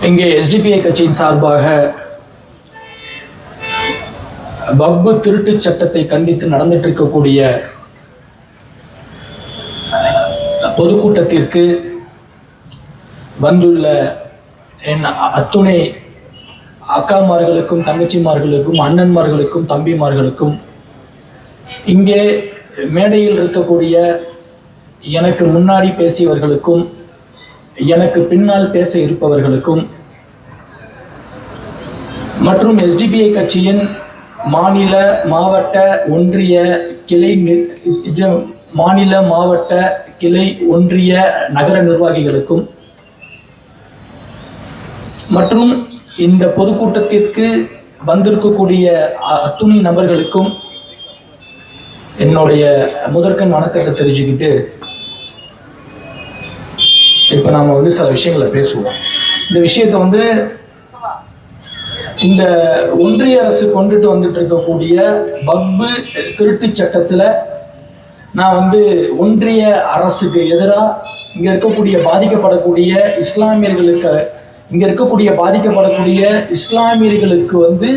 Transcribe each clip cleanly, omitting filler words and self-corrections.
இங்கே எஸ்டிபிஐ கட்சியின் சார்பாக வக்பு திருட்டு சட்டத்தை கண்டித்து நடந்துட்டு இருக்கக்கூடிய பொதுக்கூட்டத்திற்கு வந்துள்ள என் அத்துணை அக்காமார்களுக்கும் தங்கச்சிமார்களுக்கும் அண்ணன்மார்களுக்கும் தம்பிமார்களுக்கும் இங்கே மேடையில் இருக்கக்கூடிய எனக்கு முன்னாடி பேசியவர்களுக்கும் எனக்கு பின்னால் பேச இருப்பவர்களுக்கும் மற்றும் எஸ்டிபிஐ கட்சியின் மாநில மாவட்ட ஒன்றிய கிளை மாநில மாவட்ட கிளை ஒன்றிய நகர நிர்வாகிகளுக்கும் மற்றும் இந்த பொதுக்கூட்டத்திற்கு வந்திருக்கக்கூடிய அத்துணை நபர்களுக்கும் என்னுடைய முதற்கண் வணக்கத்தை தெரிஞ்சுக்கிட்டு இப்போ நாம் சில விஷயங்களை பேசுவோம். இந்த விஷயத்தை இந்த ஒன்றிய அரசு கொண்டுட்டு வந்துட்டு இருக்கக்கூடிய வக்பு திருட்டு சட்டத்தில் நான் ஒன்றிய அரசுக்கு எதிராக இங்கே இருக்கக்கூடிய பாதிக்கப்படக்கூடிய இஸ்லாமியர்களுக்கு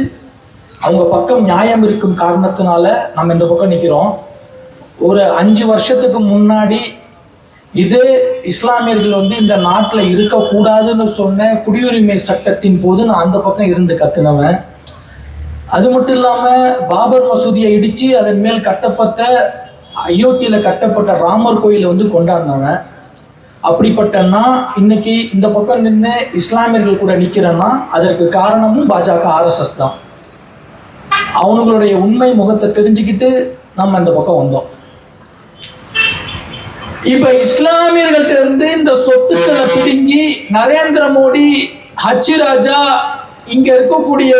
அவங்க பக்கம் நியாயம் இருக்கும் காரணத்தினால நம்ம இந்த பக்கம் நிற்கிறோம். ஒரு 5 வருஷத்துக்கு முன்னாடி இதே இஸ்லாமியர்கள் இந்த நாட்டில் இருக்கக்கூடாதுன்னு சொன்ன குடியுரிமை சட்டத்தின் போது நான் அந்த பக்கம் இருந்து கத்துனவன். அது மட்டும் இல்லாமல் பாபர் மசூதியை இடித்து அதன் மேல் கட்டப்பட்ட அயோத்தியில் கட்டப்பட்ட ராமர் கோயிலை கொண்டாடினவன். அப்படிப்பட்ட நான் இன்னைக்கு இந்த பக்கம் நின்று இஸ்லாமியர்கள் கூட நிற்கிறேன்னா அதற்கு காரணமும் பாஜக RSS தான். அவங்களுடைய உண்மை முகத்தை தெரிஞ்சுக்கிட்டு நம்ம இந்த பக்கம் வந்தோம். இப்ப இஸ்லாமியர்கள்ட்ட இருந்து இந்த சொத்துக்களை பிடுங்கி நரேந்திர மோடி, ஹச்சிராஜா, இங்க இருக்கக்கூடிய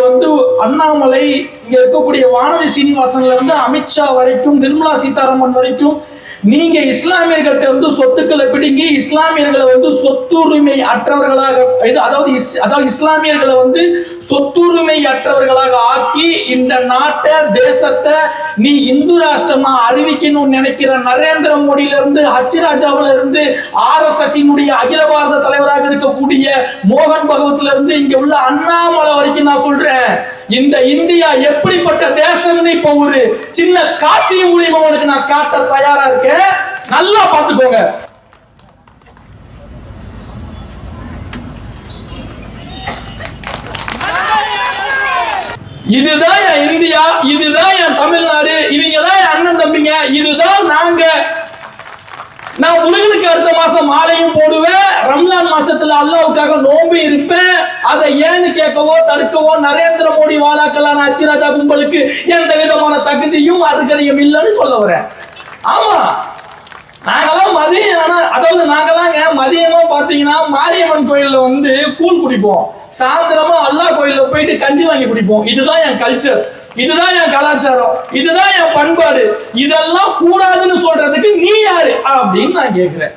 அண்ணாமலை, இங்க இருக்கக்கூடிய வானதி சீனிவாசன்ல இருந்து அமித்ஷா வரைக்கும், நிர்மலா சீதாராமன் வரைக்கும் நீங்க இஸ்லாமியர்கள்ட்ட சொத்துக்களை பிடுங்கி இஸ்லாமியர்களை சொத்துரிமை அற்றவர்களாக அதாவது இஸ்லாமியர்களை சொத்துரிமை அற்றவர்களாக ஆக்கி இந்த நாட்டை தேசத்தை நீ இந்து ராஷ்டிரமா அறிவிக்கணும்னு நினைக்கிற நரேந்திர மோடியில இருந்து ஹச்சிராஜாவில இருந்து RSS அகில பாரத தலைவராக இருக்கக்கூடிய மோகன் பகவத்ல இருந்து இங்க உள்ள அண்ணாமலை வரைக்கும் நான் சொல்றேன், இந்த இந்தியா எப்படிப்பட்ட தேசம்னு இப்ப ஒரு சின்ன காட்சி மூலியமா உங்களுக்கு நான் காட்ட தயாரா இருக்கேன். நல்லா பார்த்துக்கோங்க. இதுதான் என் இந்தியா, இதுதான் என் தமிழ்நாடு, இவங்க தான் என் அண்ணன் தம்பிங்க, இதுதான் நாங்க. நான் முருகனுக்கு அடுத்த மாசம் மாலையும் போடுவேன், ரம்லான் மாசத்துல அல்லாவுக்காக நோம்பு இருப்பேன். அதை ஏன்னு கேட்கவோ தடுக்கவோ நரேந்திர மோடி வாழாக்கலான அச்சிராஜா கும்பலுக்கு எந்த விதமான தகுதியும் அருகதையும் இல்லைன்னு சொல்ல வரேன். ஆமா, நாங்கெல்லாம் நாங்கெல்லாம் மதியமா பாத்தீங்கன்னா மாரியம்மன் கோயில்ல கூழ் குடிப்போம், சாயந்தரமா அல்லாஹ் கோயில்ல போயிட்டு கஞ்சி வாங்கி குடிப்போம். இதுதான் என் கல்ச்சர், இதுதான் என் கலாச்சாரம், இதுதான் என் பண்பாடு. இதெல்லாம் கூடாதுன்னு சொல்றதுக்கு நீ யாரு அப்படின்னு நான் கேட்கிறேன்.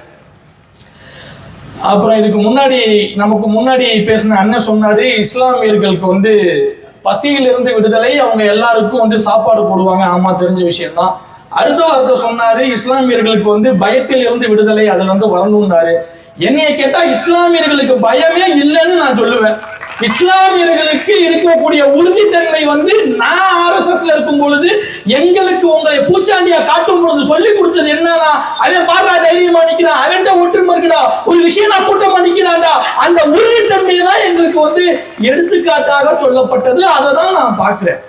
அப்புறம் இதுக்கு முன்னாடி நமக்கு முன்னாடி பேசின அண்ணன் சொன்னாரு, இஸ்லாமியர்களுக்கு பசியிலிருந்து விடுதலை, அவங்க எல்லாருக்கும் சாப்பாடு போடுவாங்க. ஆமா, தெரிஞ்ச விஷயம்தான். அடுத்த வார்த்தை சொன்னாரு, இஸ்லாமியர்களுக்கு பயத்தில் இருந்து விடுதலை, அதுல வரணும்னாரு. என்னைய கேட்டா இஸ்லாமியர்களுக்கு பயமே இல்லைன்னு நான் சொல்லுவேன். இஸ்லாமியர்களுக்கு இருக்கக்கூடிய உறுதித்தன்மை நான் RSSல இருக்கும் பொழுது எங்களுக்கு உங்களை பூச்சாண்டியா காட்டும் பொழுது சொல்லி கொடுத்தது என்னன்னா, அவன் பாடுறா தைரியமா நிக்கிறான், அவன் ஒற்றுமை இருக்குடா, ஒரு விஷயம் நான் கூட்டமா நிக்கிறான்டா, அந்த உறுதித்தன்மையை தான் எங்களுக்கு எடுத்துக்காட்டாக சொல்லப்பட்டது. அதை தான் நான் பாக்குறேன்.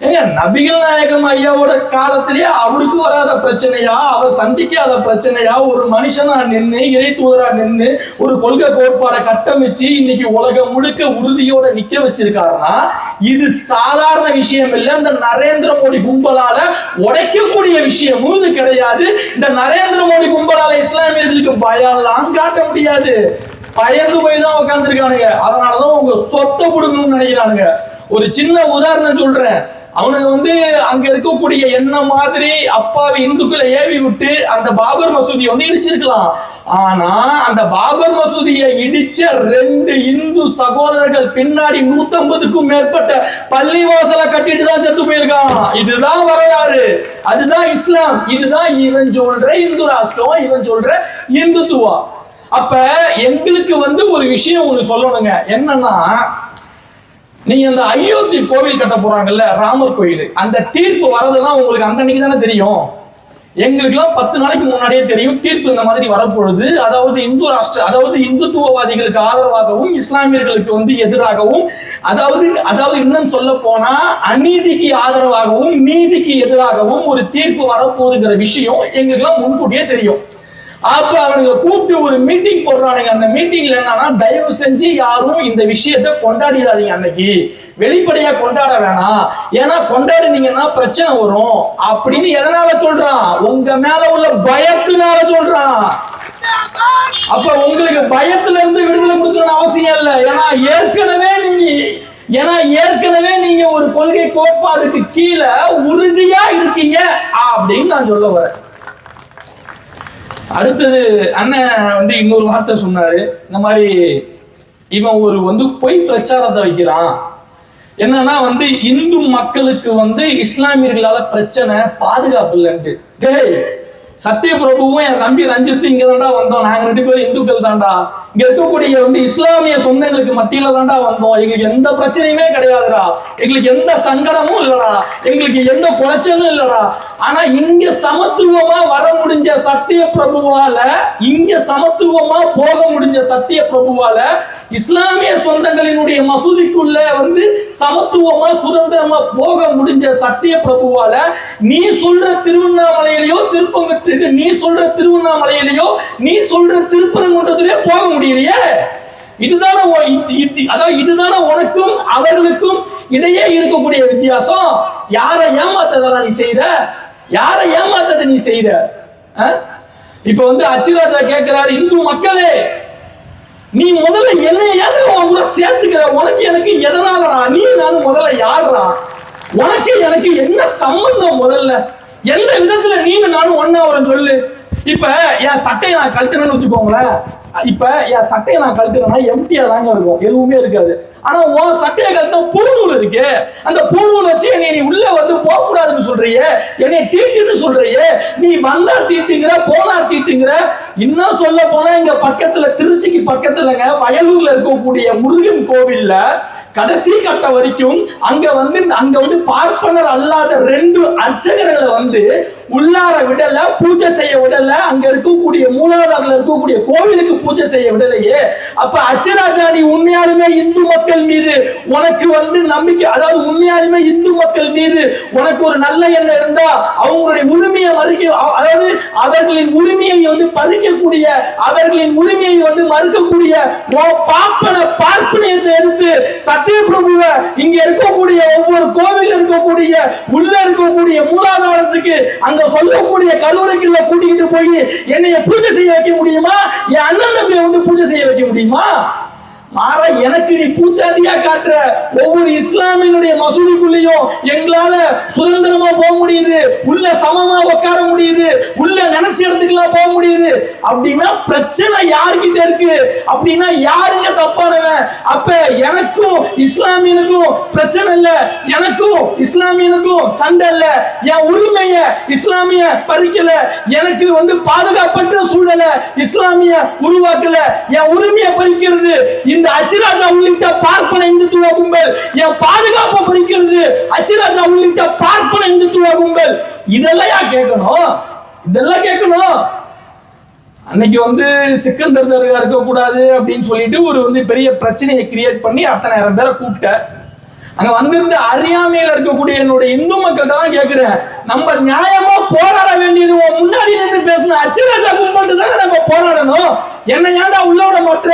ஏங்க, நபிகள் நாயகம் ஐயாவோட காலத்திலேயே அவருக்கு வராத பிரச்சனையா, அவர் சந்திக்காத பிரச்சனையா, ஒரு மனுஷனா நின்று இறை தூதரா நின்று ஒரு கொள்கை கோட்பாடை கட்டமைச்சு இன்னைக்கு உலகம் முழுக்க உறுதியோட நிக்க வச்சிருக்காருன்னா இது சாதாரண விஷயம் இல்லை. இந்த நரேந்திர மோடி கும்பலால உடைக்கக்கூடிய விஷயமும் இது கிடையாது. இந்த நரேந்திர மோடி கும்பலால இஸ்லாமியர்களுக்கு பயம்லாம் காட்ட முடியாது. பயந்து போய் தான் உட்காந்துருக்கானுங்க. அதனாலதான் உங்க சொத்தை கொடுக்கணும்னு நினைக்கிறானுங்க. ஒரு சின்ன உதாரணம் சொல்றேன். அவனுக்கு அங்க இருக்கக்கூடிய என்ன மாதிரி அப்பாவி இந்துக்களை ஏவி விட்டு அந்த பாபர் மசூதியை இடிச்சிருக்கலாம். ஆனா அந்த பாபர் மசூதியை இடிச்ச 2 இந்து சகோதரர்கள் பின்னாடி 150க்கும் மேற்பட்ட பள்ளிவாசலை கட்டிட்டு தான் செத்து போயிருக்கான். இதுதான் வரலாறு, அதுதான் இஸ்லாம், இதுதான் இவன் சொல்ற இந்து ராஷ்டிரம், இவன் சொல்ற இந்துத்துவா. அப்ப எங்களுக்கு ஒரு விஷயம் ஒண்ணு சொல்லணுங்க. என்னன்னா, நீங்க அந்த அயோத்தி கோவில் கட்ட போறாங்கல்ல, ராமர் கோயில், அந்த தீர்ப்பு வரதெல்லாம் உங்களுக்கு அந்த அன்னைக்கு தானே தெரியும். எங்களுக்கெல்லாம் 10 நாளைக்கு முன்னாடியே தெரியும் தீர்ப்பு இந்த மாதிரி வரப்பொழுது. அதாவது இந்துத்துவவாதிகளுக்கு ஆதரவாகவும் இஸ்லாமியர்களுக்கு எதிராகவும், அதாவது இன்னும் சொல்ல போனா அநீதிக்கு ஆதரவாகவும் நீதிக்கு எதிராகவும் ஒரு தீர்ப்பு வரப்போகுதுங்கிற விஷயம் எங்களுக்கெல்லாம் முன்கூட்டியே தெரியும். அப்ப அவனுங்க கூப்பிட்டு ஒரு மீட்டிங் போடுறானுங்க. அந்த மீட்டிங்ல என்னன்னா, தயவு செஞ்சு யாரும் இந்த விஷயத்தை கொண்டாடிடாதீங்க, அன்னைக்கு வெளிப்படையா கொண்டாட வேணாம், ஏன்னா கொண்டாடினீங்கன்னா பிரச்சனை வரும் அப்படின்னு. எதனால சொல்றான்? உங்க மேல உள்ள பயத்தினால சொல்றான். அப்ப உங்களுக்கு பயத்துல இருந்து விடுதலை கொடுக்கணும்னு அவசியம் இல்லை. ஏற்கனவே நீங்க ஒரு கொள்கை கோட்பாடுக்கு கீழே உறுதியா இருக்கீங்க அப்படின்னு நான் சொல்ல வரேன். அடுத்தது அண்ணன் இன்னொரு வார்த்தை சொன்னாரு. இந்த மாதிரி இவன் ஒரு பொய் பிரச்சாரத்தை வைக்கிறான். என்னன்னா இந்து மக்களுக்கு இஸ்லாமியர்களால பிரச்சனை, பாதுகாப்பு இல்லைன்ட்டு. டேய், சத்யபிரபுவும் என் தம்பி ரஞ்சித் இங்க தாண்டா வந்தோம். நாங்க 2 பேரும் இந்துக்கள் தாண்டா. இங்க இருக்கக்கூடிய இஸ்லாமிய சொந்தங்களுக்கு மத்தியில தாண்டா வந்தோம். எங்களுக்கு எந்த பிரச்சனையுமே கிடையாதுடா. எங்களுக்கு எந்த சங்கடமும் இல்லடா. எங்களுக்கு எந்த குறைச்சலும் இல்லடா. ஆனா இங்க சமத்துவமா வர முடிஞ்ச சத்யபிரபுவால, இங்க சமத்துவமா போக முடிஞ்ச சத்யபிரபுவால, இஸ்லாமிய சொந்தங்களினுடைய மசூதிக்குள்ள சமத்துவமா சுதந்திரமா போக முடிஞ்ச சத்யபிரபுவால, நீ சொல்ற திருவண்ணாமலையிலயோ நீ சொல்ற திருவண்ணாமலையிலயோ நீ சொல்ற திருப்பரங்குன்றத்திலே போக முடியலையே. இதுதானே உனக்கும் அவர்களுக்கும் இடையே இருக்கக்கூடிய வித்தியாசம். யாரை ஏமாத்ததா நீ செய்த? யாரை ஏமாத்ததை நீ செய்த? இப்ப அச்சிராஜா கேட்கிறாரு, இந்து மக்களே, நீ முதல்ல என்ன கூட சேர்த்துக்கிற? உனக்கு எனக்கு எதனாலடா? நீ நானும் முதல்ல யாருடா? உனக்கு எனக்கு என்ன சம்பந்தம்? முதல்ல எந்த விதத்துல நீங்க நானும் ஒன்னா வரும் சொல்லு. இப்ப என் சட்டையை நான் கழட்டுறேன்னு வச்சுக்கோங்களேன். இப்ப என் சட்டையை நான் கழட்டுறேன்னா எம்டியா தாங்க இருக்கும், எதுவுமே இருக்காது. ஆனா உன் சட்டையை கழட்டினா பூநூல் இருக்கு. அந்த பூநூல் வச்சு நீ உள்ள போக கூடாதுன்னு சொல்றியே, என்னை தீட்டுன்னு சொல்றியே. நீ வந்தா தீட்டுங்கிற, போனா தீட்டுங்கிற. இன்னும் சொல்ல போனா இங்க பக்கத்துல, திருச்சிக்கு பக்கத்துலங்க, வயலூர்ல இருக்கக்கூடிய முருகன் கோவில்ல கடைசி கட்ட வரைக்கும் அங்க பார்ப்பனர் அல்லாத 2 அர்ச்சகர்களை உள்ளார விடல, பூஜை செய்ய விடல. அங்க இருக்கக்கூடிய மூலாதாரத்துல இருக்கக்கூடிய கோவிலுக்கு பூஜை செய்ய விடலையே. அப்ப அச்சராஜா, நீ உண்மையாலுமே இந்து மக்கள் மீது உனக்கு நம்பிக்கை, அதாவது உண்மையாலுமே இந்து மக்கள் மீது உனக்கு ஒரு நல்ல எண்ணம் இருந்தா, அவங்களுடைய உரிமையை அதாவது அவர்களின் உரிமையை பறிக்கக்கூடிய, அவர்களின் உரிமையை மறுக்கக்கூடிய பார்ப்பனியத்தை எடுத்து சத்யபிரபுவை இங்க இருக்கக்கூடிய ஒவ்வொரு கோவில் இருக்கக்கூடிய உள்ள இருக்கக்கூடிய மூலாதாரத்துக்கு அங்க சொல்லக்கூடிய கல்லூரிக்குள்ள கூட்டிக்கிட்டு போய் என்னைய பூஜை செய்ய வைக்க முடியுமா? என் அண்ணன் தம்பியை பூஜை செய்ய வைக்க முடியுமா? மாற எனக்கு நீ பூச்சாண்டியா காட்டுற. ஒவ்வொரு இஸ்லாமியனுடைய மசூதிக்குள்ளேயும் எங்களால சுதந்திரமா போக முடியுது, உள்ள சமமா உட்கார முடியுது, உள்ள நினைச்ச இடத்துக்குலாம் போக முடியுது. அப்படின்னா பிரச்சனை யாருக்கிட்ட இருக்கு? அப்படின்னா யாருங்க தப்பானவன்? அப்ப எனக்கும் இஸ்லாமியனுக்கும் பிரச்சனை இல்ல, எனக்கும் இஸ்லாமியனுக்கும் சண்டை இல்ல. என் உரிமைய இஸ்லாமிய பறிக்கல, எனக்கு பாதுகாப்பற்ற சூழலை இஸ்லாமிய உருவாக்கல. என் உரிமையை பறிக்கிறது இந்த அச்சிராஜா உள்ளிட்ட பார்ப்பன இந்துத்துவ கும்பல். என் பாதுகாப்பை பறிக்கிறது அச்சிராஜா உள்ளிட்ட பார்ப்பன இந்துத்துவ கும்பல். இதெல்லாம் கேட்கணும், இதெல்லாம் கேட்கணும். அன்னைக்கு சிக்கந்தர் தர்கா இருக்க கூடாது அப்படின்னு சொல்லிட்டு ஒரு பெரிய பிரச்சனையை கிரியேட் பண்ணி அத்தனை 1000 பேரை கூப்பிட்ட. அங்க வந்திருந்து அறியாமையில இருக்கக்கூடிய என்னுடைய இந்து மக்கள் தான் கேட்கிறேன், நம்ம நியாயமா போராட வேண்டியது முன்னாடி நின்று பேசின அச்சராஜா கும்பல்ட்டு தானே நம்ம போராடணும். என்ன ஏன்டா உள்ளோட மற்ற,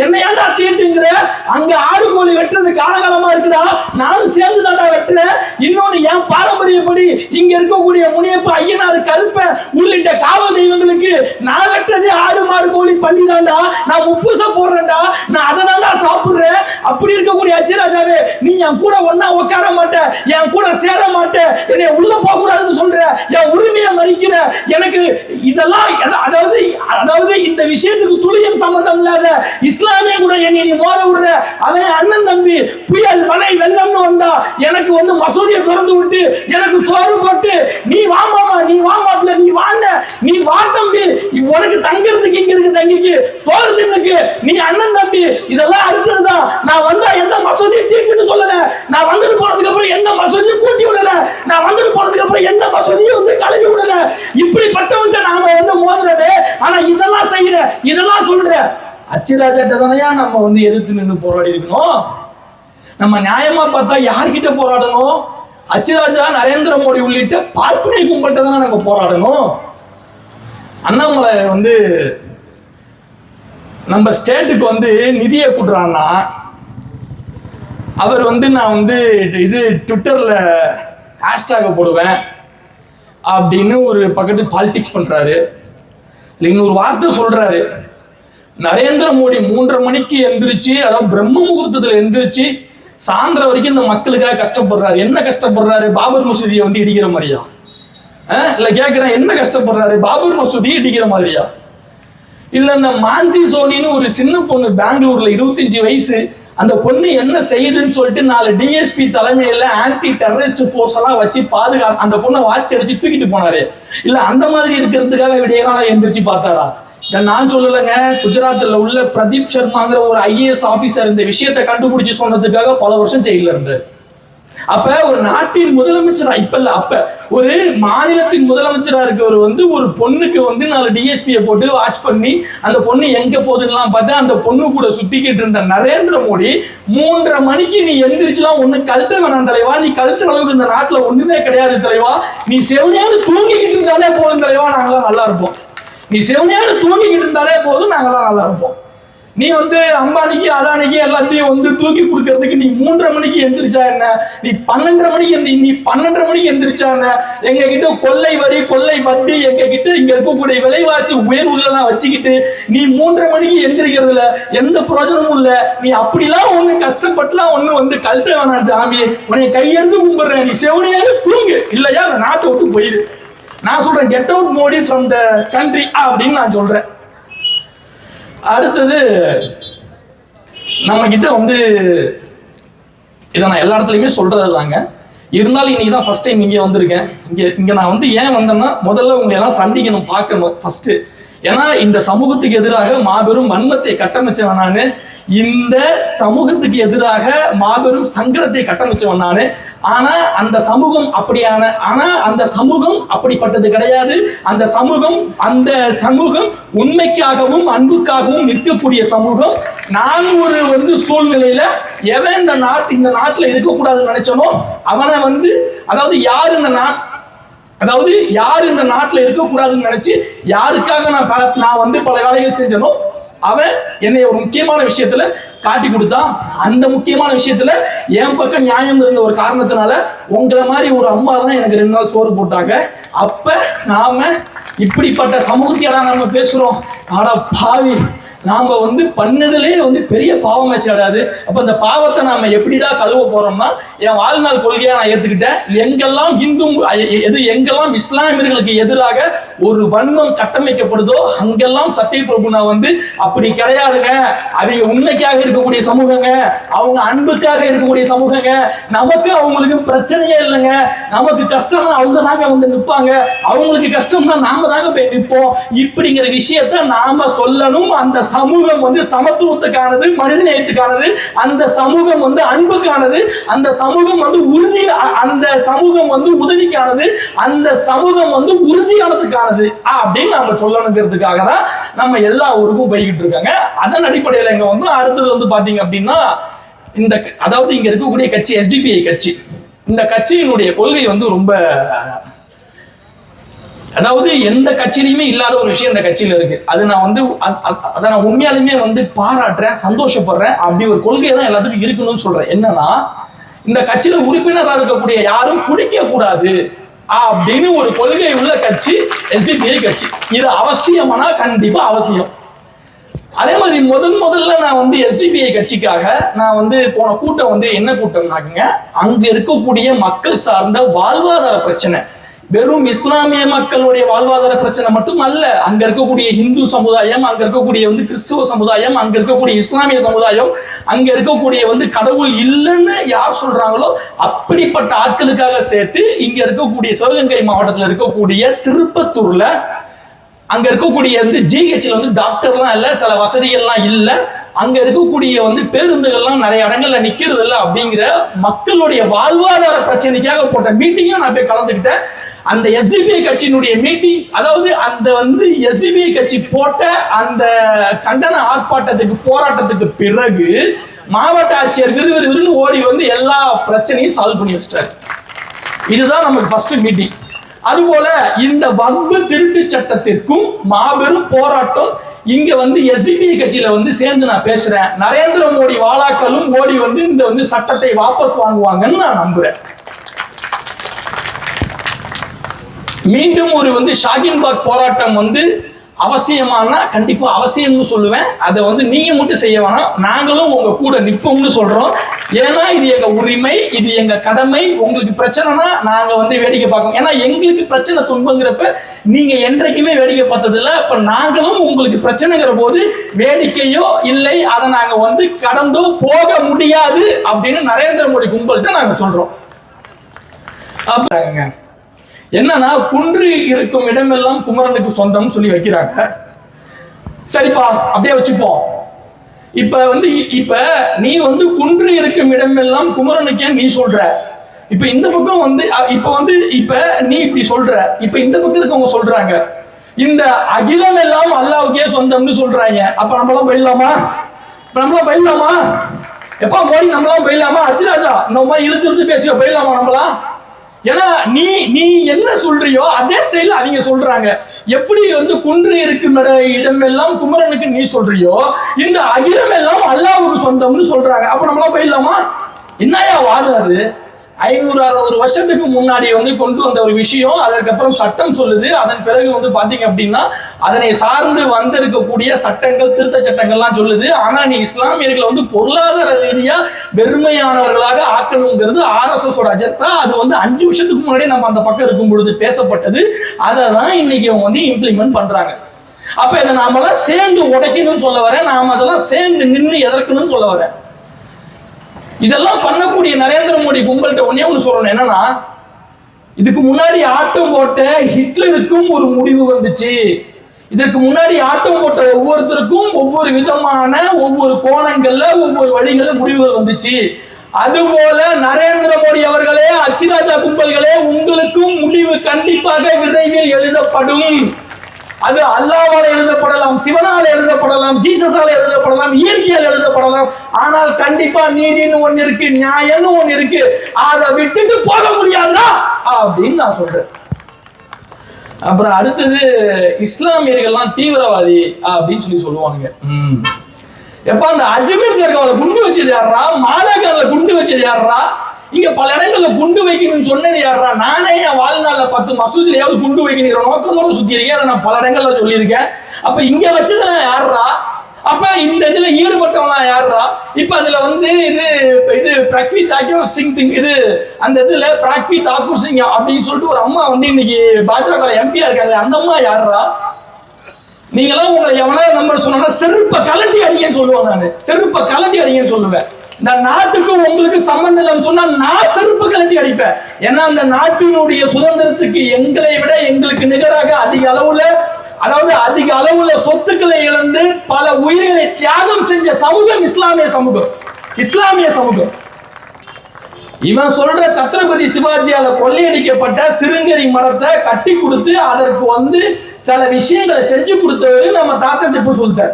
என்ன ஏன்டா தீட்டுங்கிற? அங்க ஆடு கோழி வெட்டுறது காலகாலமா இருக்குடா, நானும் சேர்ந்து தாண்டா வெட்டுறேன். இன்னொன்னு, என் பாரம்பரியப்படி இங்க இருக்கக்கூடிய முனியப்ப, ஐயனார், கருப்ப உள்ளிட்ட காவல் தெய்வங்களுக்கு நான் வெட்டுறதே ஆடு மாடு கோழி பள்ளி தாண்டா. நான் முப்பூசை போடுறேன்டா, நான் அதை தாண்டா சாப்பிடுறேன். அப்படி இருக்கக்கூடிய அச்சிராஜாவே, நீ என் கூட ஒன்னா உட்கார மாட்ட, என் கூட சேர மாட்ட, என்னை உள்ள போக கூடாதுன்னு சொல்ற, என் உரிமையை மறிக்கிற. எனக்கு இதெல்லாம் அதாவது இந்த விஷயத்துக்கு எனக்கு துளியும் சம்பந்தம் இல்லாத இஸ்லாமிய கூட என்னை நீ மோத விடுற. அவன் அண்ணன் தம்பி புயல் மழை வெள்ளம்னு வந்தா எனக்கு வந்து மசூதியை திறந்து விட்டு எனக்கு சோறு போட்டு நீ வா மாமா நீ வா மாப்பிள்ள நீ வாங்க நீ வா தம்பி உனக்கு தங்கிறதுக்கு இங்க இருக்கு தங்கிக்கு சோறு தின்னுக்கு நீ அண்ணன் தம்பி இதெல்லாம் அடுத்ததுதான். நான் வந்தா எந்த மசூதியை தீர்த்துன்னு சொல்லல. நான் வந்துட்டு போனதுக்கு அப்புறம் எந்த மசூதியும் கூட்டி விடல. நான் வந்துட்டு போனதுக்கு அப்புறம் எந்த மசூதியும் வந்து கலவி விடல. இப்படிப்பட்டவங்க நாம வந்து மோதுறது. ஆனா இதெல்லாம் செய்யற இதெல்லாம் சொல்ற அச்சிராஜாட்ட தானையா நம்ம வந்து எதிர்த்து நின்று போராடி இருக்கணும். நம்ம நியாயமா பார்த்தா யார்கிட்ட போராடணும்? அச்சிராஜா நரேந்திர மோடி உள்ளிட்ட பார்ப்பனை கும்பல்கிட்ட தானே நம்ம போராடணும். அண்ணாமலை வந்து நம்ம ஸ்டேட்டுக்கு வந்து நிதியை கூட்டுறான்னா அவர் வந்து நான் வந்து இது ட்விட்டர்ல ஹேஷ்டாக போடுவேன் அப்படின்னு ஒரு பக்கத்து பாலிடிக்ஸ் பண்றாரு. இன்னொரு வார்த்தை சொல்றாரு, நரேந்திர மோடி 3:30 மணிக்கு எந்திரிச்சு, அதாவது பிரம்ம முகூர்த்தத்தில் எந்திரிச்சு சாயந்தரம் வரைக்கும் இந்த மக்களுக்காக கஷ்டப்படுறாரு. என்ன கஷ்டப்படுறாரு? பாபர் மசூதியை வந்து இடிக்கிற மாதிரியா? இல்ல கேட்கிறேன், என்ன கஷ்டப்படுறாரு? பாபர் மசூதியை இடிக்கிற மாதிரியா? இல்ல இந்த மான்சி சோனின்னு ஒரு சின்ன பொண்ணு பெங்களூர்ல 25 வயசு, அந்த பொண்ணு என்ன செய்யுதுன்னு சொல்லிட்டு 4 டிஎஸ்பி தலைமையில ஆன்டி டெரரிஸ்ட் ஃபோர்ஸ் எல்லாம் வச்சு அந்த பொண்ணை வாட்ச் அடிச்சு தூக்கிட்டு போனாரு. இல்ல அந்த மாதிரி இருக்கிறதுக்காக விடியகாலம் எந்திரிச்சு பார்த்தாரா? நான் சொல்லலைங்க. குஜராத்தில் உள்ள பிரதீப் சர்மாங்கிற ஒரு ஐஏஎஸ் ஆபீசர் இந்த விஷயத்தை கண்டுபிடிச்சு சொன்னதுக்காக பல வருஷம் ஜெயில இருந்தார். அப்ப ஒரு நாட்டின் முதலமைச்சரா இப்ப இல்ல, அப்ப ஒரு மாநிலத்தின் முதலமைச்சரா இருக்கவர் வந்து ஒரு பொண்ணுக்கு வந்து 4 டிஎஸ்பியை போட்டு வாட்ச் பண்ணி அந்த பொண்ணு எங்க போகுதுன்னு பார்த்தா அந்த பொண்ணு கூட சுத்திக்கிட்டு இருந்த நரேந்திர மோடி 3:30 மணிக்கு நீ எந்திரிச்சுலாம் ஒண்ணு கழட்ட வேணாம் தலைவா, நீ கழட்ட அளவுக்கு இந்த நாட்டுல ஒண்ணுமே கிடையாது தலைவா, நீ செவனையாவது தூங்கிக்கிட்டு இருந்தாலே போதும் தலைவா, நாங்களாம் நல்லா இருப்போம். நீ செவனையாவது தூங்கிக்கிட்டு இருந்தாலே போதும், நாங்களாம் நல்லா இருப்போம். நீ வந்து அம்பானிக்கு அதானிக்கு எல்லாத்தையும் வந்து தூக்கி கொடுக்கறதுக்கு நீ 3:30 மணிக்கு எந்திரிச்சா என்ன? நீ 12:30 மணிக்கு எந்திரிச்சா என்ன? எங்க கிட்ட கொள்ளை வரி கொள்ளை வட்டி எங்க கிட்ட இங்க இருக்கக்கூடிய விலைவாசி உயர்வுகளெல்லாம் வச்சுக்கிட்டு நீ 3:30 மணிக்கு எந்திரிக்கிறதுல எந்த பிரயோஜனமும் இல்ல. நீ அப்படிலாம் ஒண்ணு கஷ்டப்பட்டுலாம் ஒண்ணு வந்து கழட்ட வேணாம் சாமி, உன்னை கையெழுந்து கும்பிடுறேன், நீ செவனையாக தூங்கு, இல்லையா அந்த நாட்டை விட்டு போயிரு. நான் சொல்றேன், get out Modi from the country அப்படின்னு நான் சொல்றேன். அடுத்தது நம்ம கிட்ட வந்து இதை நான் எல்லா இடத்துலையுமே சொல்றது தாங்க. இருந்தாலும் இன்னைக்கு தான் ஃபர்ஸ்ட் டைம் இங்கே வந்திருக்கேன். இங்கே நான் வந்து ஏன் வந்தேன்னா, முதல்ல உங்களை எல்லாம் சந்திக்கணும், பார்க்கணும் ஃபர்ஸ்ட். ஏன்னா இந்த சமூகத்துக்கு எதிராக மாபெரும் வன்மத்தை கட்டமைச்சவன் நானு, இந்த சமூகத்துக்கு எதிராக மாபெரும் சங்கடத்தை கட்டமைச்சவன் நானு. ஆனா அந்த சமூகம் அந்த சமூகம் அப்படிப்பட்டது கிடையாது. அந்த சமூகம் உண்மைக்காகவும் அன்புக்காகவும் நிற்கக்கூடிய சமூகம். நான் ஒரு வந்து சூழ்நிலையில எவன் இந்த நாட்டுல இருக்கக்கூடாதுன்னு நினைச்சனோ அவனை வந்து யார் இந்த நாட்டில் இருக்கக்கூடாதுன்னு நினைச்சு யாருக்காக நான் வந்து பல வேலைகள் செஞ்சனோ அவன் என்னை ஒரு முக்கியமான விஷயத்துல காட்டி கொடுத்தான். அந்த முக்கியமான விஷயத்துல என் பக்கம் நியாயம் இருந்த ஒரு காரணத்தினால உங்களை மாதிரி ஒரு அம்மா தான் எனக்கு 2 நாள் சோறு போட்டாங்க. அப்ப நாம இப்படிப்பட்ட சமூகத்தையெல்லாம் நம்ம பேசுறோம். ஆனா பாவி, நாம வந்து பண்ணதுலேயே வந்து பெரிய பாவமாச்சு கிடையாது. அப்ப அந்த பாவத்தை நாம எப்படிதான் கழுவ போறோம்னா, என் வாழ்நாள் கொள்கையா நான் ஏத்துக்கிட்டேன். எங்கெல்லாம் இஸ்லாமியர்களுக்கு எதிராக ஒரு வன்மம் கட்டமைக்கப்படுதோ அங்கெல்லாம் சத்தியபிரபு நான் வந்து அப்படி கிடையாதுங்க, அவங்க உண்மைக்காக இருக்கக்கூடிய சமூகங்க, அவங்க அன்புக்காக இருக்கக்கூடிய சமூகங்க, நமக்கு அவங்களுக்கு பிரச்சனையே இல்லைங்க, நமக்கு கஷ்டம்னா அவங்க தாங்க வந்து நிற்பாங்க, அவங்களுக்கு கஷ்டம்னா நாம தாங்க போய் நிற்போம். இப்படிங்கிற விஷயத்த நாம சொல்லணும். அந்த சமூகம் வந்து சமத்துவத்துக்கானது, மனிதநேயத்துக்கானது, அந்த சமூகம் வந்து அன்புக்கானது, அந்த சமூகம் வந்து உதவிக்கானது, அந்த சமூகம் வந்து உறுதியானதுக்கானது அப்படின்னு நம்ம சொல்லணுங்கிறதுக்காக தான் நம்ம எல்லா ஊருக்கும் போய்கிட்டு இருக்காங்க. அதன் அடிப்படையில் இங்க வந்து அடுத்தது வந்து பாத்தீங்க அப்படின்னா, இங்க இருக்கக்கூடிய கட்சி எஸ்டிபிஐ கட்சி, இந்த கட்சியினுடைய கொள்கை வந்து ரொம்ப எந்த கட்சியிலுமே இல்லாத ஒரு விஷயம் இந்த கட்சியில இருக்கு. அது நான் வந்து அதை நான் உண்மையாலுமே வந்து பாராட்டுறேன், சந்தோஷப்படுறேன். அப்படி ஒரு கொள்கையை தான் எல்லாத்துக்கும் இருக்கணும்னு சொல்றேன். என்னன்னா, இந்த கட்சியில உறுப்பினராக இருக்கக்கூடிய யாரும் குடிக்க கூடாது அப்படின்னு ஒரு கொள்கை உள்ள கட்சி எஸ்டிபிஐ கட்சி. இது அவசியமானா கண்டிப்பா அவசியம். அதே மாதிரி முதல்ல நான் வந்து எஸ்டிபிஐ கட்சிக்காக நான் வந்து போன கூட்டம் வந்து என்ன கூட்டம்னாக்குங்க, அங்க இருக்கக்கூடிய மக்கள் சார்ந்த வாழ்வாதார பிரச்சனை, வெறும் இஸ்லாமிய மக்களுடைய வாழ்வாதார பிரச்சனை மட்டும் அல்ல. அங்க இருக்கக்கூடிய இந்து சமுதாயம், அங்க இருக்கக்கூடிய கிறிஸ்துவ சமுதாயம், அங்க இருக்கக்கூடிய இஸ்லாமிய சமுதாயம், அங்க இருக்கக்கூடிய கடவுள் இல்லைன்னு யார் சொல்றாங்களோ அப்படிப்பட்ட ஆட்களுக்காக சேர்த்து இங்க இருக்கக்கூடிய சிவகங்கை மாவட்டத்தில் இருக்கக்கூடிய திருப்பத்தூர்ல அங்க இருக்கக்கூடிய ஜிஹெச்ல டாக்டர்லாம் இல்ல, சில வசதிகள்லாம் இல்ல, அங்க இருக்கக்கூடிய பேருந்துகள்லாம் நிறைய இடங்கள்ல நிக்கிறது இல்லை அப்படிங்கிற மக்களுடைய வாழ்வாதார பிரச்சனைக்காக போட்ட மீட்டிங்கும் நான் போய் கலந்துக்கிட்டேன். அந்த எஸ்டிபிஐ கட்சியினுடைய மீட்டிங், அதாவது அந்த எஸ்டிபிஐ கட்சி போட்ட அந்த கண்டன ஆர்ப்பாட்டத்துக்கு போராட்டத்துக்கு பிறகு மாவட்ட ஆட்சியர் விறுவிறுன்னு ஓடி எல்லா பிரச்சனையும் சால்வ் பண்ணி வச்சிட்டாரு. இதுதான் நமக்கு ஃபர்ஸ்ட் மீட்டிங். அதுபோல இந்த வக்பு திருட்டு சட்டத்திற்கும் மாபெரும் போராட்டம் இங்க எஸ்டிபிஐ கட்சியில சேர்ந்து நான் பேசுறேன். நரேந்திர மோடி வாளாக்களும் ஓடி இந்த சட்டத்தை வாபஸ் வாங்குவாங்கன்னு நான் நம்புறேன். மீண்டும் ஒரு ஷாகின்பாக் போராட்டம் அவசியமான கண்டிப்பா அவசியம்னு சொல்லுவேன். அதை நீங்க மட்டும் செய்ய வேணாம், நாங்களும் உங்க கூட நிற்போம்னு சொல்றோம். ஏன்னா இது எங்க உரிமை, இது எங்க கடமை. உங்களுக்கு பிரச்சனைனா நாங்க வேடிக்கை பார்க்கணும். ஏன்னா எங்களுக்கு பிரச்சனை துன்பங்கிறப்ப நீங்க என்றைக்குமே வேடிக்கை பார்த்தது இல்லை. இப்ப நாங்களும் உங்களுக்கு பிரச்சனைங்கிற போது வேடிக்கையோ இல்லை, அதை நாங்க கடந்தோ போக முடியாது அப்படின்னு நரேந்திர மோடி கும்பல்கிட்ட நாங்க சொல்றோம். அப்புறங்க என்னன்னா, குன்று இருக்கும் இடமெல்லாம் குமரனுக்கு சொந்தம் சொல்லி வைக்கிறாங்க. சரிப்பா, அப்படியே வச்சுப்போம். இப்ப நீ குன்று இருக்கும் இடமெல்லாம் குமரனுக்கே நீ சொல்ற. இப்ப இந்த பக்கம் இப்ப நீ இப்படி சொல்ற. இப்ப இந்த பக்கம் இருக்கவங்க சொல்றாங்க இந்த அகிலம் எல்லாம் அல்லாவுக்கே சொந்தம்னு சொல்றாங்க. அப்ப நம்மளாம் போயிடலாமா? எப்பா மோடி நம்மளாம் போயிடலாமா? அச்சுராஜா இந்த மாதிரி இழுத்து பேசியோ போயிடலாமா நம்மளாம்? ஏன்னா நீ என்ன சொல்றியோ அதே ஸ்டைல அவங்க சொல்றாங்க. எப்படி குன்று இருக்கும் இடமெல்லாம் குமரனுக்கு நீ சொல்றியோ, இந்த அகிலம் எல்லாம் அல்லாஹ்வுக்கு சொந்தம்னு சொல்றாங்க. அப்ப நம்மளாம் போயிடலாமா? என்னையா வாதம் அது? 500-600 வருஷத்துக்கு முன்னாடி கொண்டு வந்த ஒரு விஷயம், அதற்கப்புறம் சட்டம் சொல்லுது. அதன் பிறகு பாத்தீங்க அப்படின்னா அதனை சார்ந்து வந்திருக்கக்கூடிய சட்டங்கள், திருத்த சட்டங்கள்லாம் சொல்லுது. ஆனா நீ இஸ்லாமியர்களை பொருளாதார ரீதியா வெறுமையானவர்களாக ஆக்கணுங்கிறது RSS ஓட அஜெண்டா. அது 5 வருஷத்துக்கு முன்னாடி நம்ம அந்த பக்கம் இருக்கும் பொழுது பேசப்பட்டது. அதை தான் இன்னைக்கு அவங்க இம்ப்ளிமெண்ட் பண்றாங்க. அப்ப இதை நாமெல்லாம் சேர்ந்து உடைக்கணும்னு சொல்ல வரேன். நாம அதெல்லாம் சேர்ந்து நின்று எதற்கணும்னு சொல்ல வரேன். இதெல்லாம் பண்ணக்கூடிய நரேந்திர மோடி கும்பல்கிட்ட ஒண்ணு சொல்லணும். என்னன்னா, இதுக்கு முன்னாடி ஆட்டம் போட்ட ஹிட்லருக்கும் ஒரு முடிவு வந்துச்சு. இதற்கு முன்னாடி ஆட்டம் போட்ட ஒவ்வொருத்தருக்கும் ஒவ்வொரு விதமான ஒவ்வொரு கோணங்கள்ல ஒவ்வொரு வழிகள்ல முடிவுகள் வந்துச்சு. அதுபோல நரேந்திர மோடி அவர்களே, அச்சுராஜா கும்பல்களே, உங்களுக்கும் முடிவு கண்டிப்பாக விரைவில் எழுதப்படும். அது அல்லாஹ்வால் எழுதப்படலாம், சிவனால் எழுதப்படலாம், ஜீசஸால் எழுதப்படலாம், இயற்கையால் எழுதப்படலாம். ஆனால் கண்டிப்பா நீதின்னு ஒண்ணு இருக்கு, நியாயம்னு ஒண்ணு இருக்கு. அதை விட்டுட்டு போக முடியாதுடா அப்படின்னு நான் சொல்றேன். அப்புறம் அடுத்தது, இஸ்லாமியர்கள்லாம் தீவிரவாதி அப்படின்னு சொல்லுவானுங்க. எப்ப அந்த அஜ்மீர் தர்காவில் குண்டு வச்சது யாரா? மாலாக்கான்ல குண்டு வச்சது யாரா? இங்க பல இடங்கள்ல குண்டு வைக்கணும்னு சொன்னது யாரா? நானே என் வாழ்நாள்ல 10 மசூதிலையாவது குண்டு வைக்கணுங்கிற நோக்கத்தோட சுத்தி இருக்கேன். அதை நான் பல இடங்கள்ல சொல்லியிருக்கேன். அப்ப இங்க வச்சதுல யாரா? அப்ப இந்த இதுல ஈடுபட்டவனா யாரா? இப்ப அதுல இது பிரக்வி தாக்கூர் சிங், இது அந்த இதுல பிரக்வி தாக்கூர் சிங் அப்படின்னு சொல்லிட்டு ஒரு அம்மா இன்னைக்கு பாஜக எம்பியா இருக்காங்க. அந்த அம்மா யாரா? நீங்களாம் உங்களை எவனா நம்பர் சொன்னா செருப்ப கலட்டி அடிங்கன்னு சொல்லுவேன். நான் செருப்ப கலட்டி அடிங்கன்னு சொல்லுவேன். இந்த நாட்டுக்கும் உங்களுக்கு சம்பந்தம் இல்லைன்னு சொன்னா நான் செருப்பு கலட்டி அடிப்பேன். ஏன்னா அந்த நாட்டினுடைய சுதந்திரத்துக்கு எங்களை விட எங்களுக்கு நிகராக அதிக அளவுல சொத்துக்களை இழந்து பல உயிர்களை தியாகம் செஞ்ச சமூகம் இஸ்லாமிய சமூகம். இவன் சொல்ற சத்ரபதி சிவாஜியால கொள்ளையடிக்கப்பட்ட சிருங்கேரி மடத்தை கட்டி கொடுத்து அதற்கு சில விஷயங்களை செஞ்சு கொடுத்தவரு நம்ம தாத்தா திப்பு சுல்தான்.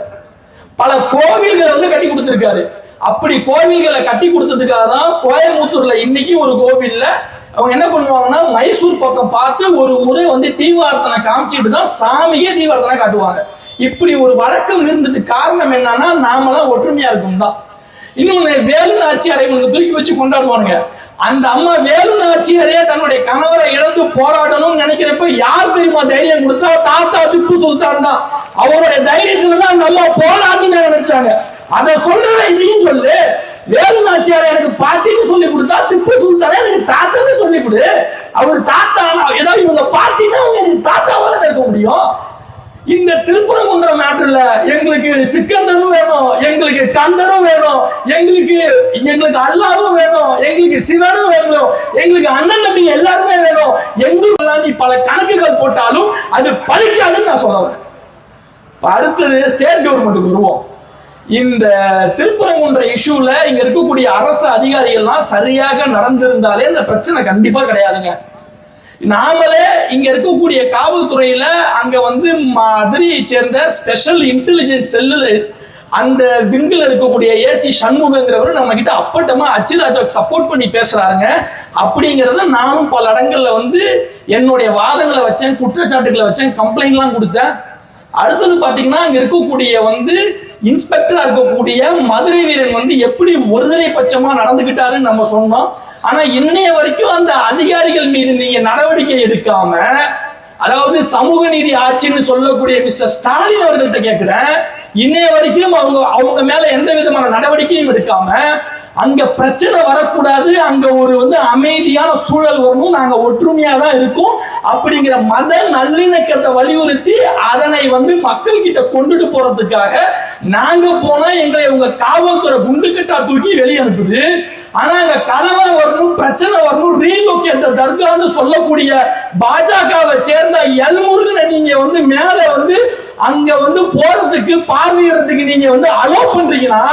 பல கோவில்கள் கட்டி கொடுத்திருக்காரு. அப்படி கோவில்களை கட்டி கொடுத்ததுக்காக தான் கோயம்புத்தூர்ல இன்னைக்கு ஒரு கோவில்ல அவங்க என்ன பண்ணுவாங்கன்னா, மைசூர் பக்கம் பார்த்து ஒரு முறை தீவார்த்தனை காமிச்சிட்டு தான் சாமியே தீவார்த்தனை காட்டுவாங்க. இப்படி ஒரு வழக்கம் இருந்ததுக்கு காரணம் என்னன்னா, நாமெல்லாம் ஒற்றுமையா இருக்கும் தான். இன்னொன்னு, வேலு நாச்சியாரை இவனுக்கு தூக்கி வச்சு கொண்டாடுவானுங்க. அந்த அம்மா வேலு நாச்சியாரே தன்னுடைய கணவரை இழந்து போராடணும்னு நினைக்கிறப்ப யார் தெரியுமா தைரியம் கொடுத்தா? தாத்தா திப்பு சுல்தான் தான். அவருடைய தைரியத்துல தான் அந்த அம்மா போராடணும்னு நினைச்சாங்க. அதை சொல்ற இதையும் சொல்லு. வேலு நாச்சியார் எனக்கு பாட்டின்னு சொல்லி கொடுத்தா, திப்பு சுல்தானே எனக்கு தாத்தான்னு சொல்லி கொடு. அவர் தாத்தா ஏதாவது இவங்க பாட்டின்னா அவங்க எனக்கு தாத்தாவால இருக்க முடியும். இந்த திருப்பரங்குன்றம் மேட்டர்ல எங்களுக்கு சிக்கந்தரும் வேணும், எங்களுக்கு கந்தரும் வேணும், எங்களுக்கு அல்லாவும் வேணும், எங்களுக்கு சிவனும் வேணும், எங்களுக்கு அண்ணன் தம்பி எல்லாருமே வேணும். எங்களுக்கெல்லாம் நீ பல கணக்குகள் போட்டாலும் அது பலிக்காதுன்னு நான் சொல்ல வரேன். அடுத்தது ஸ்டேட் கவர்மெண்ட்டுக்கு வருவோம். இந்த திருப்பரங்குன்ற இஷ்யூல இங்க இருக்கக்கூடிய அரசு அதிகாரிகள்லாம் சரியாக நடந்திருந்தாலே இந்த பிரச்சனை கண்டிப்பா கிடையாதுங்க. நாமளே இங்க இருக்கக்கூடிய காவல்துறையில அங்க வந்து மதுரையை சேர்ந்த ஸ்பெஷல் இன்டெலிஜென்ஸ் செல்லு அந்த விங்கில் இருக்கக்கூடிய ஏசி சண்முகங்கிறவர் நம்ம கிட்ட அப்பட்டமா அச்சிராஜாவுக்கு சப்போர்ட் பண்ணி பேசுறாங்க. அப்படிங்கிறத நானும் பல இடங்கள்ல வந்து என்னுடைய வாதங்களை வச்சேன், குற்றச்சாட்டுகளை வச்சேன், கம்ப்ளைண்ட்லாம் கொடுத்தேன். அடுத்தது பாத்தீங்கன்னா அங்க இருக்கக்கூடிய வந்து இன்ஸ்பெக்டரா இருக்கக்கூடிய மதுரை வீரன் வந்து எப்படி ஒருதலை பட்சமா நடந்துகிட்டாருன்னு நம்ம சொன்னோம். ஆனா இன்னைய வரைக்கும் அந்த அதிகாரிகள் மீது நீங்க நடவடிக்கை எடுக்காம, அதாவது சமூக நீதி ஆட்சின்னு சொல்லக்கூடிய மிஸ்டர் ஸ்டாலின் அவர்கள்ட்ட கேட்கிறேன், இன்னைய வரைக்கும் அவங்க மேல எந்த விதமான நடவடிக்கையும் எடுக்காம, அங்க பிரச்சனை வரக்கூடாது, அங்க ஒரு வந்து அமைதியான சூழல் வரணும், நாங்க ஒற்றுமையா தான் இருக்கோம் அப்படிங்கிற மத நல்லிணக்கத்தை வலியுறுத்தி அதனை வந்து மக்கள் கிட்ட கொண்டுட்டு போறதுக்காக நாங்க போனா எங்களை உங்க காவல்துறை குண்டுக்கட்டா தூக்கி வெளியே அனுப்புது. ஆனா அங்க கலவரம் வரணும், பிரச்சனை வரணும், ரீலோகேட் தர்கான்னு சொல்லக்கூடிய பாஜகவை சேர்ந்த எல்முருகனை நீங்க வந்து மேல வந்து அங்க வந்து போறதுக்கு பார்வையிடறதுக்கு நீங்க வந்து அலோ பண்றீங்கன்னா,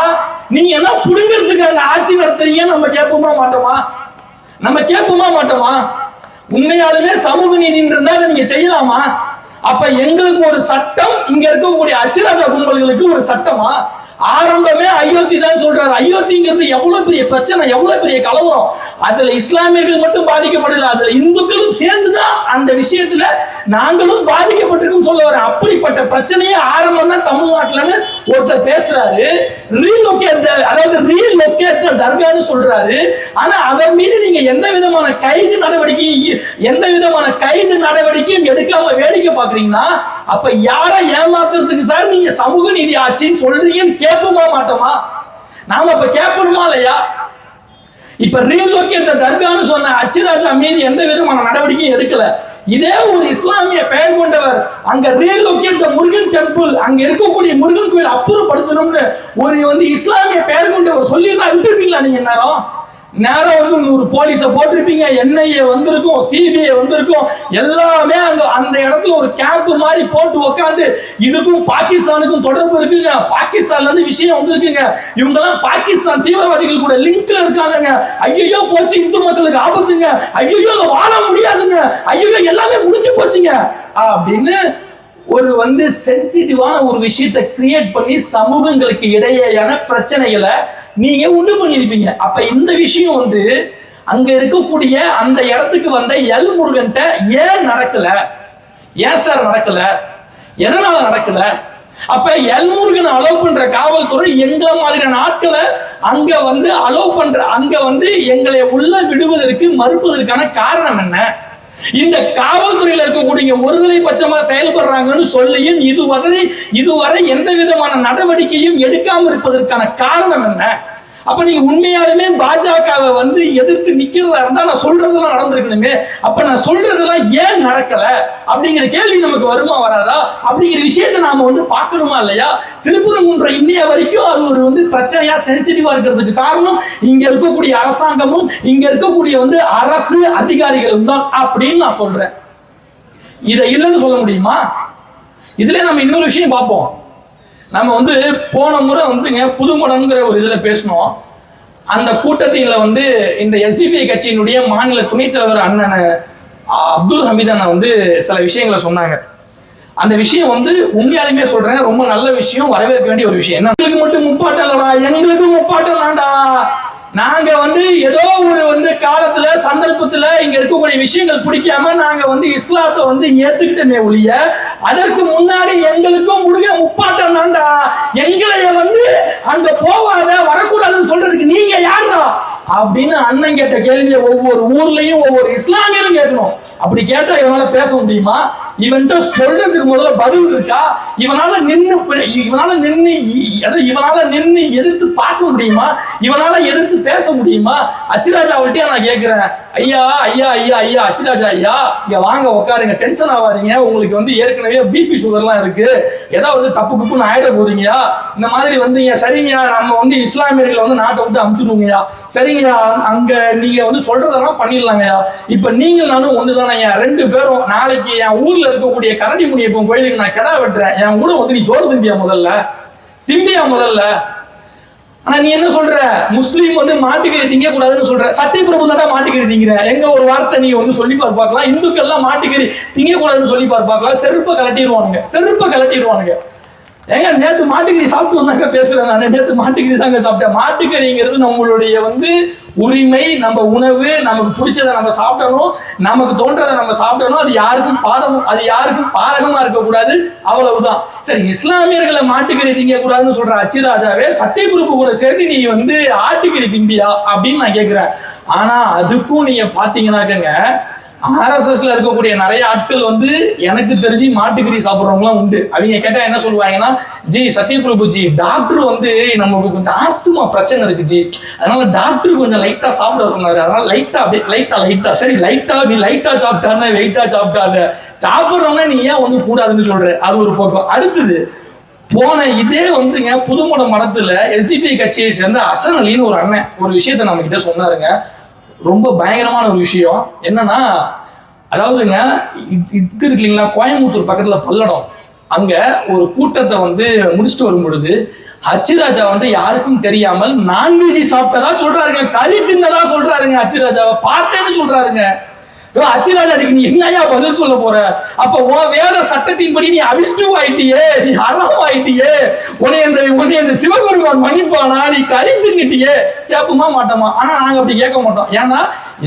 நீங்க என்ன புடுங்கிறதுக்கு அங்க ஆட்சி நடத்துறீங்க நம்ம கேட்போமா மாட்டோமா? நம்ம கேட்போமா மாட்டோமா? உண்மையாலுமே சமூக நீதின்னு இருந்தா நீங்க செய்யலாமா? அப்ப எங்களுக்கு ஒரு சட்டம், இங்க இருக்கக்கூடிய அச்சிராஜா கும்பல்களுக்கு ஒரு சட்டமா? ஆரம்பமே அயோத்தி தான் சொல்றாரு. அயோத்திங்கிறது எவ்வளவு பெரிய பிரச்சனை, எவ்வளவு பெரிய கலவரம். அதுல இஸ்லாமியர்கள் மட்டும் பாதிக்கப்படல, அதுல இந்துக்களும் சேர்ந்துதான் அந்த விஷயத்துல நாங்களும் பாதிக்கப்பட்டிருக்கும் சொல்ல வர. அப்படிப்பட்ட பிரச்சனையே ஆரம்பம் தான் தமிழ்நாட்டுலன்னு ஒருத்தர் பேசுறாரு. அதாவது ரீலொகேட் தர்கான்னு சொல்றாரு. ஆனா அவர் மீது நீங்க எந்த விதமான கைது நடவடிக்கையும் எடுக்காம வேடிக்கை பாக்குறீங்கன்னா, அப்ப யாரை ஏமாத்துறதுக்கு சார் நீங்க சமூக நீதி ஆட்சின்னு சொல்றீங்கன்னு கேட்போமா மாட்டோமா? நாம இப்ப கேட்பணுமா இல்லையா? இப்ப ரீலோகேட் தர்கான்னு சொன்ன அச்சிராஜா மீது எந்த விதமான நடவடிக்கையும் எடுக்கல. இதே ஒரு இஸ்லாமிய பெயர் கொண்டவர் அங்க ரீலோகேட் முருகன் டெம்பிள், அங்க இருக்கக்கூடிய முருகன் கோயில் அப்புறப்படுத்தணும்னு ஒரு வந்து இஸ்லாமிய பெயர் கொண்டவர் சொல்லியிருந்தா விட்டுருப்பீங்களா? நீங்க நேரம் வந்து 100 போலீஸ போட்டிருப்பீங்க, என்ஐஏ வந்திருக்கும், சிபிஐ வந்திருக்கும், எல்லாமே அங்க அந்த இடத்துல ஒரு கேம்ப் மாதிரி போட்டு உட்காந்து இதுக்கும் பாகிஸ்தானுக்கும் தொடர்பு இருக்குங்க, பாகிஸ்தான்ல இருந்து விஷயம் வந்திருக்குங்க, இவங்க எல்லாம் பாகிஸ்தான் தீவிரவாதிகள் கூட லிங்க்ல இருக்காங்க, ஐயோ போச்சு இந்து மக்களுக்கு ஆபத்துங்க, ஐயோ வாழ முடியாதுங்க, ஐயோ எல்லாமே முடிஞ்சு போச்சுங்க அப்படின்னு ஒரு வந்து சென்சிட்டிவான ஒரு விஷயத்தை கிரியேட் பண்ணி சமூகங்களுக்கு இடையேயான பிரச்சனைகளை நீங்க உண்டு பண்ணிருப்பீங்க. அப்ப இந்த விஷயம் வந்து அங்க இருக்கக்கூடிய அந்த இடத்துக்கு வந்த எல் முருகன்ட்ட ஏன் நடக்கல? ஏன் சார் நடக்கல? எதனால நடக்கல? அப்ப எல் முருகன் அலோவ் பண்ற காவல்துறை எங்களை மாதிரியான ஆட்களை அங்க வந்து அலோவ் பண்ற, அங்க வந்து எங்களை உள்ள விடுவதற்கு மறுப்பதற்கான காரணம் என்ன? இந்த காவல்துறையில் இருக்கக்கூடிய ஒருதலை பட்சமா செயல்படுறாங்கன்னு சொல்லியும் இதுவரை எந்த விதமான நடவடிக்கையும் எடுக்காம இருப்பதற்கான காரணம் என்ன? அப்ப நீங்க உண்மையாலுமே பாஜகவை வந்து எதிர்த்து நிக்கிறதா இருந்தா நான் சொல்றதெல்லாம் நடந்திருக்கணுமே. அப்ப நான் சொல்றதெல்லாம் ஏன் நடக்கல அப்படிங்கிற கேள்வி நமக்கு வருமா வராதா? அப்படிங்கிற விஷயத்தை நாம வந்து பார்க்கணுமா இல்லையா? திருப்பரங்குன்றம் இன்னைய வரைக்கும் அது ஒரு வந்து பிரச்சனையா சென்சிட்டிவா இருக்கிறதுக்கு காரணம் இங்க இருக்கக்கூடிய அரசாங்கமும் இங்க இருக்கக்கூடிய வந்து அரசு அதிகாரிகளும் தான் அப்படின்னு நான் சொல்றேன். இதை இல்லைன்னு சொல்ல முடியுமா? இதுல நம்ம இன்னொரு விஷயம் பார்ப்போம். நம்ம வந்து போன முறை வந்துங்க புதுமடங்கிற ஒரு இதில் பேசணும். அந்த கூட்டத்தில் வந்து இந்த எஸ்டிபிஐ கட்சியினுடைய மாநில துணைத் தலைவர் அண்ணன் அப்துல் ஹமீத் அண்ணன் வந்து சில விஷயங்களை சொன்னாங்க. அந்த விஷயம் வந்து உண்மையாலுமே சொல்றேன், ரொம்ப நல்ல விஷயம், வரவேற்க வேண்டிய ஒரு விஷயம். என்ன, எங்களுக்கு மட்டும் முப்பாட்டம் இல்லடா, எங்களுக்கு முப்பாட்டம் தான்டா. நாங்க வந்து ஏதோ ஒரு வந்து காலத்துல சந்தர்ப்பத்துல இங்க இருக்கக்கூடிய விஷயங்கள் பிடிக்காம நாங்க வந்து இஸ்லாத்தை வந்து ஏத்துக்கிட்டமே ஒழிய, அதற்கு முன்னாடி எங்களுக்கும் முருக முப்பாட்டம் தான்டா. எங்களைய வந்து அங்க போவாத வரக்கூடாதுன்னு சொல்றதுக்கு நீங்க யாருடா அப்படின்னு அண்ணன் கேட்ட கேள்வியை ஒவ்வொரு ஊர்லயும் ஒவ்வொரு இஸ்லாமியரும் கேட்கணும். அப்படி கேட்டா இவனால பேச முடியுமா? இவன்கிட்ட சொல்றதுக்கு முதல்ல பதில் இருக்கா? இவனால நின்று எதிர்த்து பார்க்க முடியுமா? இவனால எதிர்த்து பேச முடியுமா? அச்சிராஜா அவள்கிட்ட நான் கேட்கிறேன், ஐயா ஐயா ஐயா ஐயா அச்சிராஜா ஐயா, இங்க வாங்க உட்காருங்க, டென்ஷன் ஆகாதீங்க, உங்களுக்கு வந்து ஏற்கனவே பிபி சுகர்லாம் இருக்கு, ஏதாவது தப்பு குப்புன்னு ஆயிட போறீங்கயா, இந்த மாதிரி வந்தீங்க, சரிங்கயா நம்ம வந்து இஸ்லாமியர்களை வந்து நாட்டை விட்டு அமுச்சிடுவோங்கய்யா, சரிங்கய்யா அங்க நீங்க வந்து சொல்றதெல்லாம் பண்ணிடலாங்கய்யா, இப்ப நீங்கள் நானும் ஒண்ணுதானய்யா, 2 பேரும் நாளைக்கு என் ஊர்ல இருக்கக்கூடிய கரடி முனியப்பன் கோயிலுக்கு நான் கிடா வெட்டுறேன், என் கூட வந்து நீ சோறு திம்பியா முதல்ல. ஆனா நீ என்ன சொல்ற, முஸ்லீம் வந்து மாட்டுக்கறி திங்க கூடாதுன்னு சொல்ற, சத்தியபிரபு தான் மாட்டுக்கறி திங்கிற, எங்க ஒரு வார்த்தை நீங்க வந்து சொல்லி பார்க்கலாம், இந்துக்கள் எல்லாம் மாட்டுக்கறி திங்க கூடாதுன்னு சொல்லி பார்க்கலாம், செருப்பை கலட்டிடுவானுங்க. ஏங்க நேற்று மாட்டுக்கறி சாப்பிட்டு வந்தாங்க பேசுறேன், நான் நேற்று மாட்டுக்கறி தாங்க சாப்பிட்டேன். மாட்டுக்கறிங்கிறது நம்மளுடைய வந்து உரிமை, நம்ம உணவு, நமக்கு பிடிச்சதை நம்ம சாப்பிடணும், நமக்கு தோன்றதை நம்ம சாப்பிடணும், அது யாருக்கும் பாதகமா இருக்கக்கூடாது, அவ்வளவுதான். சரி, இஸ்லாமியர்களை மாட்டுக்கறி திங்க கூடாதுன்னு சொல்ற அச்சிராஜாவே சத்தியபிரபு கூட சேர்ந்து நீ வந்து ஆட்டுக்கறி திம்பியா அப்படின்னு நான் கேட்கிறேன். ஆனா அதுக்கும் நீங்க பாத்தீங்கன்னாக்கங்க, RSSல இருக்கக்கூடிய நிறைய ஆட்கள் வந்து எனக்கு தெரிஞ்சு மாட்டுக்கறி சாப்பிட்றவங்களாம் உண்டு. அவங்க கேட்டா என்ன சொல்லுவாங்கன்னா, ஜி சத்யபிரபு ஜி, டாக்டர் வந்து நமக்கு கொஞ்சம் ஆஸ்துமா பிரச்சனை இருக்கு ஜி, அதனால டாக்டர் கொஞ்சம் லைட்டா சாப்பிட சொன்னாரு, அதனால லைட்டா சரி லைட்டா நீ லைட்டா சாப்பிட்டான்னு வெயிட்டா சாப்பிட்டான்னு சாப்பிட்றவங்க நீ ஏன் வந்து கூடாதுன்னு சொல்ற, அது ஒரு பக்கம். அடுத்தது போன இதே வந்துங்க புதுமட மடத்துல SDP கட்சியை சேர்ந்த அசன் அலின்னு ஒரு அண்ணன் ஒரு விஷயத்த நம்ம கிட்ட சொன்னாருங்க, ரொம்ப பயங்கரமான ஒரு விஷயம். என்னன்னா, அதாவதுங்க இது இருக்கு இல்லைங்களா, கோயம்புத்தூர் பக்கத்துல பல்லடம், அங்க ஒரு கூட்டத்தை வந்து முடிச்சுட்டு வரும் பொழுது அச்சிராஜா வந்து யாருக்கும் தெரியாமல் நான்வெஜ் சாப்பிட்டதா சொல்றாருங்க, கறி தின்னதா சொல்றாருங்க, அச்சிராஜாவை பார்த்தேன்னு சொல்றாருங்க. அச்சிராஜாக்கு நீ என்னையா பதில் சொல்ல போற? அப்ப உன் வேத சட்டத்தின்படி நீ அபிஷ்டு ஆயிட்டியே, நீ ஹராம் ஆயிட்டியே, உன்னை இந்த சிவபெருமான் மன்னிப்பானா, நீ கறி தின்னுட்டியே, கேட்போமா மாட்டோமா? ஆனா நாங்க அப்படி கேட்க மாட்டோம். ஏன்னா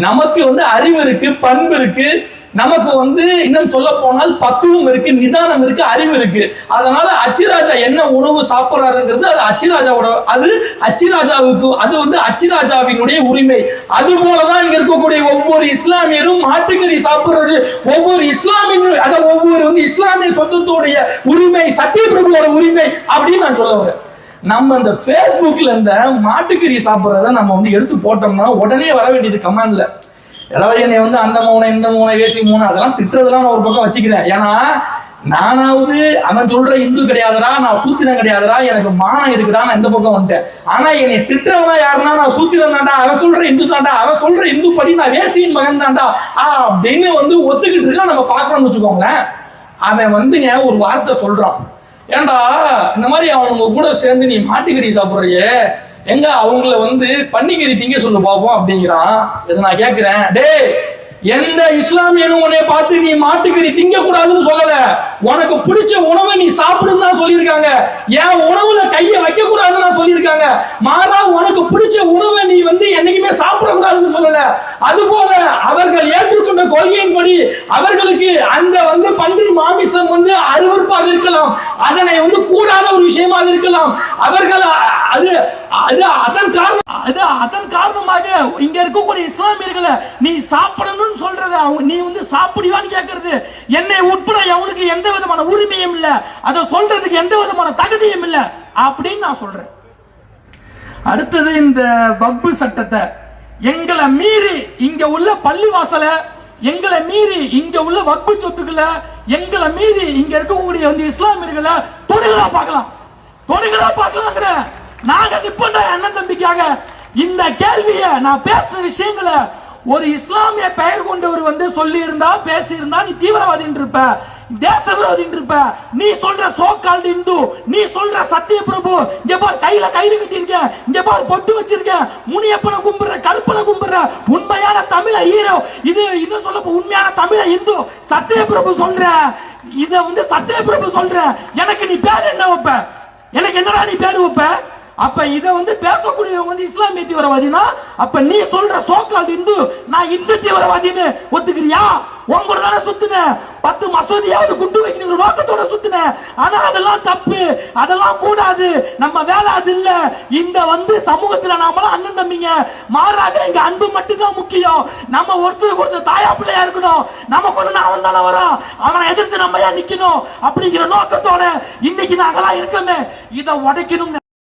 நமக்கு வந்து அறிவு இருக்கு, பண்பு இருக்கு, நமக்கு வந்து இன்னும் சொல்ல போனால் பக்குவம் இருக்கு, நிதானம் இருக்கு, அறிவு இருக்கு. அதனால அச்சிராஜா என்ன உணவு சாப்பிடுறாருங்கிறது அது அச்சிராஜாவுக்கு, அது வந்து அச்சிராஜாவினுடைய உரிமை. அது போலதான் இங்க இருக்கக்கூடிய ஒவ்வொரு இஸ்லாமியரும் மாட்டுக்கறி சாப்பிடுறது ஒவ்வொரு இஸ்லாமிய சொந்தத்துடைய உரிமை, சத்தியபிரபுவோட உரிமை அப்படின்னு நான் சொல்ல வரேன். நம்ம இந்த Facebookல இந்த மாட்டுக்கறி சாப்பிடுறத நம்ம வந்து எடுத்து போட்டோம்னா உடனே வர வேண்டியது கமெண்ட்ல, ஏதாவது என்னை வந்து அந்த மூனை இந்த மூனை வேசி மூனை அதெல்லாம் திட்டுறதெல்லாம் நான் ஒரு பக்கம் வச்சுக்கிறேன். ஏன்னா நானாவது அவன் சொல்ற இந்து கிடையாதுடா, நான் சூத்திரன் கிடையாதுடா, எனக்கு மானம் இருக்குடா, நான் இந்த பக்கம் வந்துட்டேன். ஆனா என்னை திட்டுறவனா யாருன்னா, நான் சூத்திரன் தாண்டா, அவன் சொல்ற இந்து தாண்டா, அவன் சொல்ற இந்து படி நான் வேசியின் மகன் தாண்டா அப்படின்னு வந்து ஒத்துக்கிட்டு இருக்கா நம்ம பாக்குறோம்னு வச்சுக்கோங்களேன். அவன் வந்துங்க ஒரு வார்த்தை சொல்றான், ஏண்டா இந்த மாதிரி அவனுங்க கூட சேர்ந்து நீ மாட்டுக்கறி சாப்பிட்றியே, எங்க அவங்கள வந்து பன்னிக்கறி திங்க சொல்லு பாப்போம் அப்படிங்கிறான். இதை நான் கேட்கிறேன், டே எந்த இஸ்லாமியனும் உன்னை பார்த்து நீ மாட்டுக்கறி திங்க கூடாதுன்னு சொல்லல, உனக்கு பிடிச்ச உணவை நீ சாப்பிடுன்னு தான் சொல்லியிருக்காங்க, என் உணவுல கையை வைக்க கூடாதுன்னு சொல்லியிருக்காங்க. மாறா உனக்கு பிடிச்ச உணவை நீ வந்து என்னைக்குமே சாப்பிடக்கூடாதுன்னு சொல்லல. அதுபோல அவர்கள் ஏற்றுக்கொண்ட கொள்கையின்படி அவர்களுக்கு அந்த வந்து பன்றி மாமிசம் வந்து அருவருப்பாக இருக்கலாம், அதனை வந்து கூடாத ஒரு விஷயமாக இருக்கலாம். அவர்கள் அதன் காரணமாக இங்க இருக்கக்கூடிய இஸ்லாமியர்களை நீ சாப்பிடணும் சொல்றது, நீ வந்து சாப்பிடுவான்னு கேட்கறது, என்னை உட்பட அவனுக்கு எந்த விதமான உரிமையும் இல்ல, அதை சொல்றதுக்கு எந்த விதமான தகுதியும் இல்ல அப்படின்னு நான் சொல்றேன். அடுத்தது இந்த வக்பு சட்டத்தை எங்களை மீறி இங்க உள்ள பள்ளிவாசல, எங்களை மீறி இங்க உள்ள வக்பு சொத்துக்களை, எங்களை மீறி இங்க இருக்கக்கூடிய வந்து இஸ்லாமியர்களை தொடுகளா பார்க்கலாங்கிற நாங்க நிப்பண்ட அண்ணன் தம்பிக்காக இந்த கேள்வியை நான் பேசுற விஷயங்களை ஒரு இஸ்லாமிய பெயர் கொண்டவர் வந்து சொல்லி இருந்தா பேசி இருந்தா நீ தீவிரவாதின்னு இருப்ப, தேச விரோதின்னு இருப்ப. நீ சொல்ற சோகால்ட் இந்து, நீ சொல்ற சத்தியபிரபு, இங்க பார் கையில கயிறு கட்டி இருக்க, இங்க பார் பொட்டு வச்சிருக்க, முனியப்பனை கும்பிடுற, கருப்பனை கும்பிடுற, உண்மையான தமிழ ஹீரோ இது சொல்ல உண்மையான தமிழ இந்து சத்தியபிரபு சொல்ற, இத வந்து சத்தியபிரபு சொல்ற, எனக்கு நீ பேர் என்ன வைப்ப? எனக்கு என்னடா நீ பேர் வைப்ப? அப்ப இத வந்து பேசக்கூடியவங்க வந்து இஸ்லாமிய தீவிரவாதினா, அப்ப நீ சொல்ற சோகால்ட் இந்து நான் இந்து தீவிரவாதின்னு ஒத்துக்கிறியா? உங்களோட சுத்த சுத்தினேன், 10 மசூதியாவது குண்டு வைக்கணுங்கிற நோக்கத்தோட சுத்தினேன். ஆனா அதெல்லாம் தப்பு, அதெல்லாம் கூடாது. நம்ம வேலை அது இல்ல. இந்த சமூகத்துல நாமெல்லாம் அண்ணன் தம்பிங்க, மாறாக இங்க அன்பு மட்டும்தான் முக்கியம். நம்ம ஒருத்தருக்கு ஒருத்தர் தாயா பிள்ளையா இருக்கணும். நம்ம கொண்டு அவன் தானே வரான், அவனை எதிர்த்து நம்ம ஏன் நிக்கணும் அப்படிங்கிற நோக்கத்தோட இன்னைக்கு நாங்கெல்லாம் இருக்கமே. இதை உடைக்கணும்.